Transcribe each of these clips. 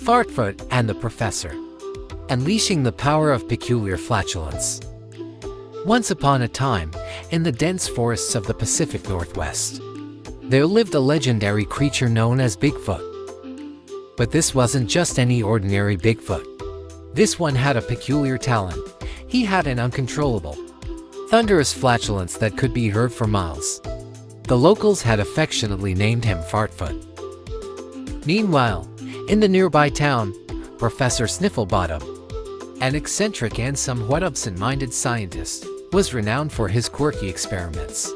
Fartfoot and the Professor, unleashing the power of peculiar flatulence. Once upon a time, in the dense forests of the Pacific Northwest, there lived a legendary creature known as Bigfoot. But this wasn't just any ordinary Bigfoot. This one had a peculiar talent. He had an uncontrollable, thunderous flatulence that could be heard for miles. The locals had affectionately named him Fartfoot. Meanwhile, in the nearby town, Professor Snifflebottom, an eccentric and somewhat absent-minded scientist, was renowned for his quirky experiments.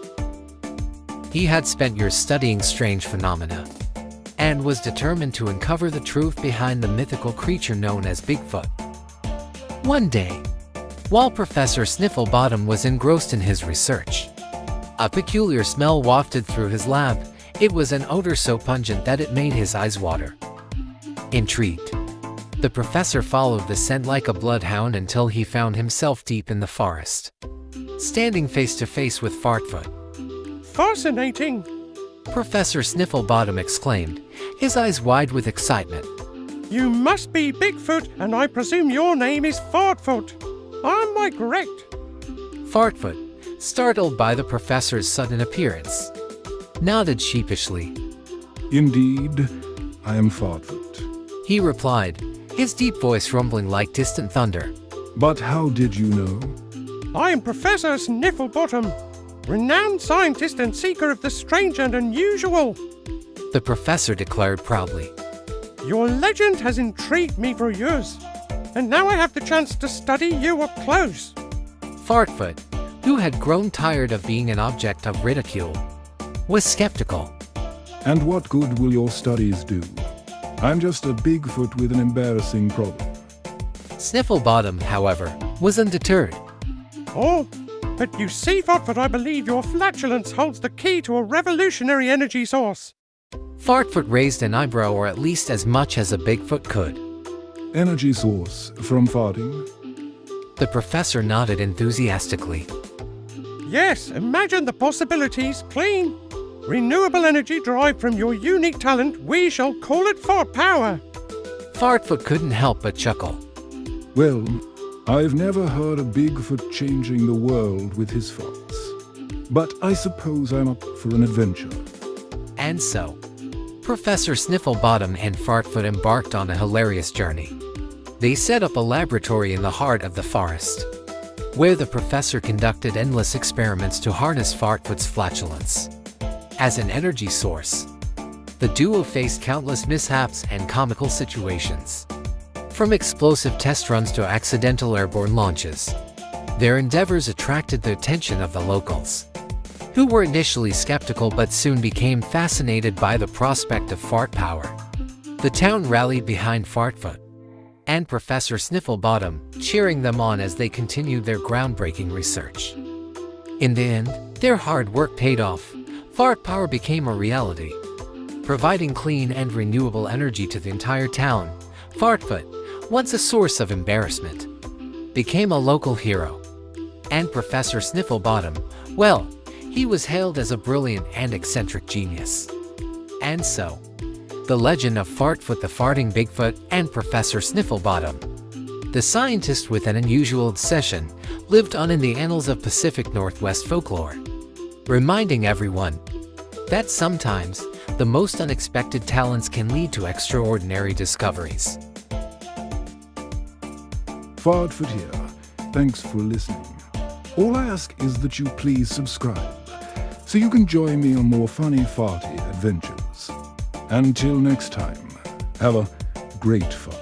He had spent years studying strange phenomena and was determined to uncover the truth behind the mythical creature known as Bigfoot. One day, while Professor Snifflebottom was engrossed in his research, a peculiar smell wafted through his lab. It was an odor so pungent that it made his eyes water. Intrigued, the professor followed the scent like a bloodhound until he found himself deep in the forest, standing face to face with Fartfoot. Fascinating! Professor Snifflebottom exclaimed, his eyes wide with excitement. You must be Bigfoot, and I presume your name is Fartfoot. Am I correct? Fartfoot, startled by the professor's sudden appearance, nodded sheepishly. Indeed, I am Fartfoot. He replied, his deep voice rumbling like distant thunder. But how did you know? I am Professor Snifflebottom, renowned scientist and seeker of the strange and unusual. The professor declared proudly. Your legend has intrigued me for years, and now I have the chance to study you up close. Fartfoot, who had grown tired of being an object of ridicule, was skeptical. And what good will your studies do? I'm just a Bigfoot with an embarrassing problem. Snifflebottom, however, was undeterred. Oh, but you see, Fartfoot, I believe your flatulence holds the key to a revolutionary energy source. Fartfoot raised an eyebrow, or at least as much as a Bigfoot could. Energy source from farting? The professor nodded enthusiastically. Yes, imagine the possibilities. Clean, renewable energy derived from your unique talent. We shall call it fart power. Fartfoot couldn't help but chuckle. Well, I've never heard a Bigfoot changing the world with his farts. But I suppose I'm up for an adventure. And so, Professor Snifflebottom and Fartfoot embarked on a hilarious journey. They set up a laboratory in the heart of the forest, where the professor conducted endless experiments to harness Fartfoot's flatulence as an energy source. The duo faced countless mishaps and comical situations, from explosive test runs to accidental airborne launches. Their endeavors attracted the attention of the locals, who were initially skeptical but soon became fascinated by the prospect of fart power. The town rallied behind Fartfoot and Professor Snifflebottom, cheering them on as they continued their groundbreaking research. In the end, their hard work paid off. Fart power became a reality, providing clean and renewable energy to the entire town. Fartfoot, once a source of embarrassment, became a local hero. And Professor Snifflebottom, well, he was hailed as a brilliant and eccentric genius. And so, the legend of Fartfoot the farting Bigfoot and Professor Snifflebottom, the scientist with an unusual obsession, lived on in the annals of Pacific Northwest folklore, reminding everyone that sometimes the most unexpected talents can lead to extraordinary discoveries. Fartfoot here. Thanks for listening. All I ask is that you please subscribe, so you can join me on more funny farty adventures. Until next time, have a great fart.